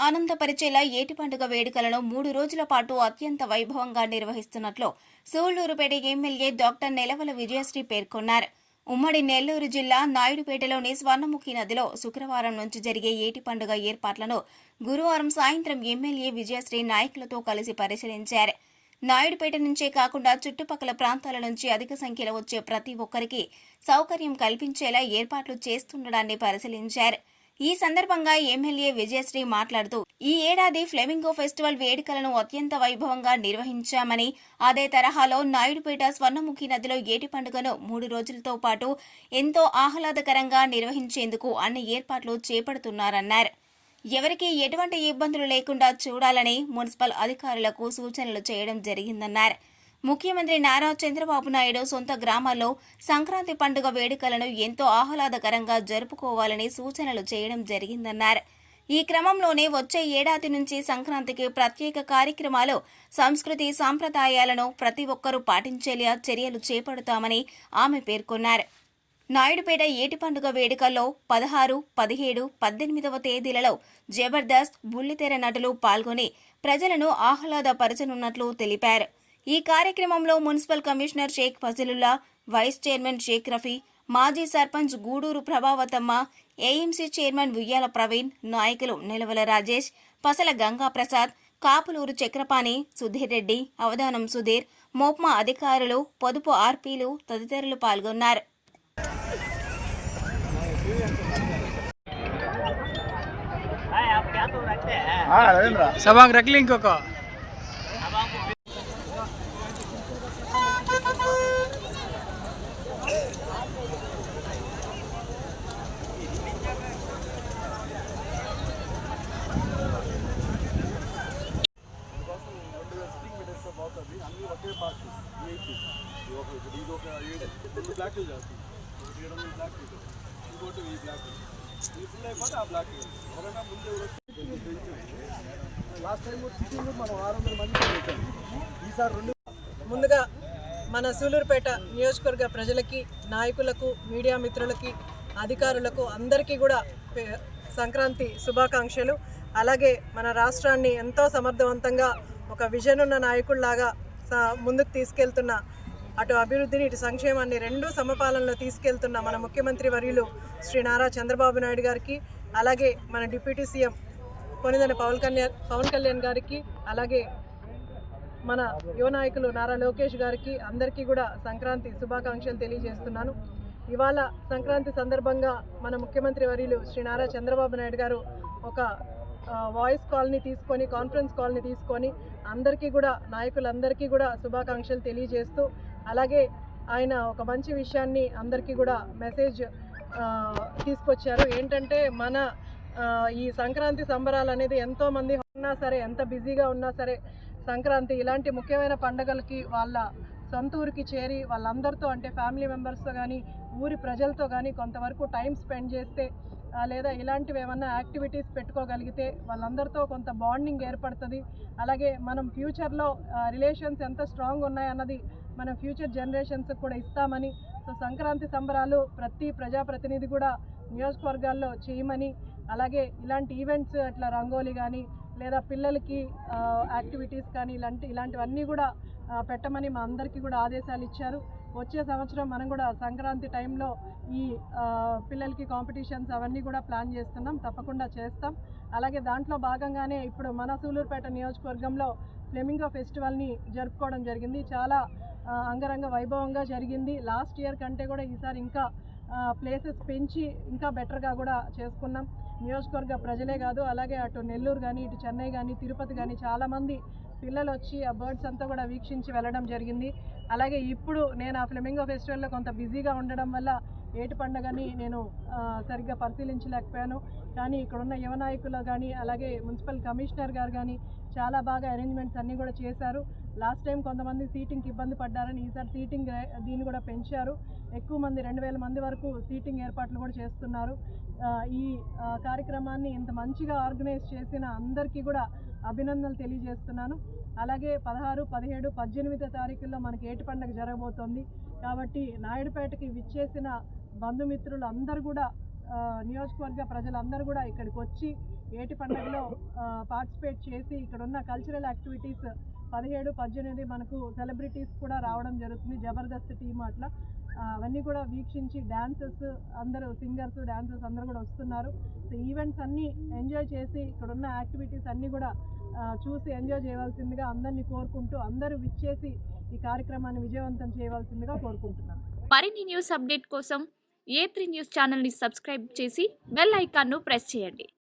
ఆనందపరిచేలా ఏటి పండుగ వేడుకలను 3 రోజుల పాటు అత్యంత వైభవంగా నిర్వహిస్తున్నట్లు సూళ్లూరుపేట ఎమ్మెల్యే డాక్టర్ నెలవల విజయశ్రీ పేర్కొన్నారు. ఉమ్మడి నెల్లూరు జిల్లా నాయుడుపేటలోని స్వర్ణముఖి నదిలో శుక్రవారం నుంచి జరిగే ఏటి పండుగ ఏర్పాట్లను గురువారం సాయంత్రం ఎమ్మెల్యే విజయశ్రీ నాయకులతో కలిసి పరిశీలించారు. నాయుడుపేట నుంచే కాకుండా చుట్టుపక్కల ప్రాంతాల నుంచి అధిక సంఖ్యలో వచ్చే ప్రతి ఒక్కరికి సౌకర్యం కల్పించేలా ఏర్పాట్లు చేస్తుండడాన్ని పరిశీలించారు. ఈ సందర్భంగా ఎమ్మెల్యే విజయశ్రీ మాట్లాడుతూ ఈ ఏడాది ఫ్లెమింగో ఫెస్టివల్ వేడుకలను అత్యంత వైభవంగా నిర్వహించామని, అదే తరహాలో నాయుడుపేట స్వర్ణముఖి నదిలో ఏటి పండుగను 3 రోజులతో పాటు ఎంతో ఆహ్లాదకరంగా నిర్వహించేందుకు అన్ని ఏర్పాట్లు చేపడుతున్నారన్నారు. ఎవరికీ ఎటువంటి ఇబ్బందులు లేకుండా చూడాలని మున్సిపల్ అధికారులకు సూచనలు చేయడం జరిగిందన్నారు. ముఖ్యమంత్రి నారా చంద్రబాబు నాయుడు సొంత గ్రామాల్లో సంక్రాంతి పండుగ వేడుకలను ఎంతో ఆహ్లాదకరంగా జరుపుకోవాలని సూచనలు చేయడం జరిగిందన్నారు. ఈ క్రమంలోనే వచ్చే ఏడాది నుంచి సంక్రాంతికి ప్రత్యేక కార్యక్రమాలు, సంస్కృతి సాంప్రదాయాలను ప్రతి ఒక్కరూ పాటించేలా చర్యలు చేపడతామని ఆమె పేర్కొన్నారు. నాయుడుపేట ఏటి పండుగ వేడుకల్లో 16, 17, 18వ తేదీలలో జబర్దస్త్, బుల్లితెర నటులు పాల్గొని ప్రజలను ఆహ్లాదపరచనున్నట్లు తెలిపారు. ఈ కార్యక్రమంలో municipal commissioner Sheikh Fazilullah, vice chairman Sheikh Rafi, మాజీ సర్పంచ్ గూడూరు ప్రభావతమ్మ, ఏఎంసీ చైర్మన్ ఉయ్యాల ప్రవీణ్, నాయకులు నెలవల రాజేష్, పసల గంగాప్రసాద్, కాపులూరు చక్రపాణి, సుధీర్ రెడ్డి, అవధానం సుధీర్, మోప్మా అధికారులు, పొదుపు ఆర్పీలు తదితరులు పాల్గొన్నారు. सभाग रख लिंक को ముందుగా మన సూలూరుపేట నియోజకవర్గ ప్రజలకి, నాయకులకు, మీడియా మిత్రులకి, అధికారులకు అందరికీ కూడా సంక్రాంతి శుభాకాంక్షలు. అలాగే మన రాష్ట్రాన్ని ఎంతో సమర్థవంతంగా ఒక విజన్ ఉన్న నాయకుల్లాగా ముందుకు తీసుకెళ్తున్న, అటు అభివృద్ధిని ఇటు సంక్షేమాన్ని రెండు సమపాలనలో తీసుకెళ్తున్న మన ముఖ్యమంత్రి వర్యులు శ్రీ నారా చంద్రబాబు నాయుడు గారికి, అలాగే మన డిప్యూటీ సీఎం కొనిదెల పవన్ కళ్యాణ్ గారికి, అలాగే మన యువ నాయకులు నారా లోకేష్ గారికి అందరికీ కూడా సంక్రాంతి శుభాకాంక్షలు తెలియజేస్తున్నాను. ఇవాళ సంక్రాంతి సందర్భంగా మన ముఖ్యమంత్రి వర్యులు శ్రీ నారా చంద్రబాబు నాయుడు గారు ఒక వాయిస్ కాల్ని తీసుకొని, కాన్ఫరెన్స్ కాల్ని తీసుకొని అందరికీ కూడా, నాయకులందరికీ కూడా శుభాకాంక్షలు తెలియజేస్తూ, అలాగే ఆయన ఒక మంచి విషయాన్ని అందరికీ కూడా మెసేజ్ తీసుకొచ్చారు. ఏంటంటే మన ఈ సంక్రాంతి సంబరాలు అనేది ఎంతోమంది ఉన్నా సరే, ఎంత బిజీగా ఉన్నా సరే, సంక్రాంతి ఇలాంటి ముఖ్యమైన పండుగలకి వాళ్ళ సొంత ఊరికి చేరి వాళ్ళందరితో, అంటే ఫ్యామిలీ మెంబర్స్తో కానీ, ఊరి ప్రజలతో కానీ కొంతవరకు టైం స్పెండ్ చేస్తే, లేదా ఇలాంటివి ఏమన్నా యాక్టివిటీస్ పెట్టుకోగలిగితే వాళ్ళందరితో కొంత బాండింగ్ ఏర్పడుతుంది. అలాగే మనం ఫ్యూచర్లో రిలేషన్స్ ఎంత స్ట్రాంగ్ ఉన్నాయన్నది మనం ఫ్యూచర్ జనరేషన్స్కి కూడా ఇస్తామని, సో సంక్రాంతి సంబరాలు ప్రతి ప్రజాప్రతినిధి కూడా నియోజకవర్గాల్లో చేయమని, అలాగే ఇలాంటి ఈవెంట్స్ అట్లా రంగోలీ కానీ, లేదా పిల్లలకి యాక్టివిటీస్ కానీ ఇలాంటివన్నీ కూడా పెట్టమని మా అందరికీ కూడా ఆదేశాలు ఇచ్చారు. వచ్చే సంవత్సరం మనం కూడా సంక్రాంతి టైంలో ఈ పిల్లలకి కాంపిటీషన్స్ అవన్నీ కూడా ప్లాన్ చేస్తున్నాం, తప్పకుండా చేస్తాం. అలాగే దాంట్లో భాగంగానే ఇప్పుడు మన సూలూరుపేట నియోజకవర్గంలో ఫ్లెమింగో ఫెస్టివల్ని జరుపుకోవడం జరిగింది. చాలా అంగరంగ వైభవంగా జరిగింది. లాస్ట్ ఇయర్ కంటే కూడా ఈసారి ఇంకా ప్లేసెస్ పెంచి ఇంకా బెటర్గా కూడా చేసుకున్నాం. నియోజకవర్గ ప్రజలే కాదు, అలాగే అటు నెల్లూరు కానీ, ఇటు చెన్నై కానీ, తిరుపతి కానీ చాలామంది పిల్లలు వచ్చి ఆ బర్డ్స్ అంతా కూడా వీక్షించి వెళ్ళడం జరిగింది. అలాగే ఇప్పుడు నేను ఆ ఫ్లెమింగో ఫెస్టివల్లో కొంత బిజీగా ఉండడం వల్ల ఏటి పండుగని నేను సరిగ్గా పరిశీలించలేకపోయాను. కానీ ఇక్కడున్న యువ నాయకులు కానీ, అలాగే మున్సిపల్ కమిషనర్ గారు కానీ చాలా బాగా అరేంజ్మెంట్స్ అన్నీ కూడా చేశారు. లాస్ట్ టైం కొంతమంది సీటింగ్కి ఇబ్బంది పడ్డారని ఈసారి సీటింగ్ దీన్ని కూడా పెంచారు. ఎక్కువ మంది 2000 మంది వరకు సీటింగ్ ఏర్పాట్లు కూడా చేస్తున్నారు. ఈ కార్యక్రమాన్ని ఇంత మంచిగా ఆర్గనైజ్ చేసిన అందరికీ కూడా అభినందనలు తెలియజేస్తున్నాను. అలాగే 16, 17, 18 తారీఖుల్లో మనకి ఏటి పండుగ జరగబోతోంది. కాబట్టి నాయుడుపేటకి విచ్చేసిన బంధుమిత్రులు అందరూ కూడా, నియోజకవర్గ ప్రజలందరూ కూడా ఇక్కడికి వచ్చి ఏటి పండుగలో పార్టిసిపేట్ చేసి ఇక్కడ ఉన్న కల్చరల్ యాక్టివిటీస్ 17, 18 మనకు సెలబ్రిటీస్ కూడా రావడం జరుగుతుంది. జబర్దస్త్ టీమ్ అట్లా అవన్నీ కూడా వీక్షించి డాన్సర్స్ అందరూ సింగర్స్ డాన్సర్స్ అందరూ కూడా వస్తున్నారు. సో ఈవెంట్స్ అన్నీ ఎంజాయ్ చేసి ఇక్కడ ఉన్న యాక్టివిటీస్ అన్నీ కూడా చూసి ఎంజాయ్ చేయవలసిందిగా అందరినీ కోరుకుంటూ అందరూ విచ్చేసి ఈ కార్యక్రమాన్ని విజయవంతం చేయవలసిందిగా కోరుకుంటున్నాను. మరిన్ని న్యూస్ అప్డేట్ కోసం A3 న్యూస్ ఛానల్ని సబ్స్క్రైబ్ చేసి బెల్ ఐకాన్ను ప్రెస్ చేయండి.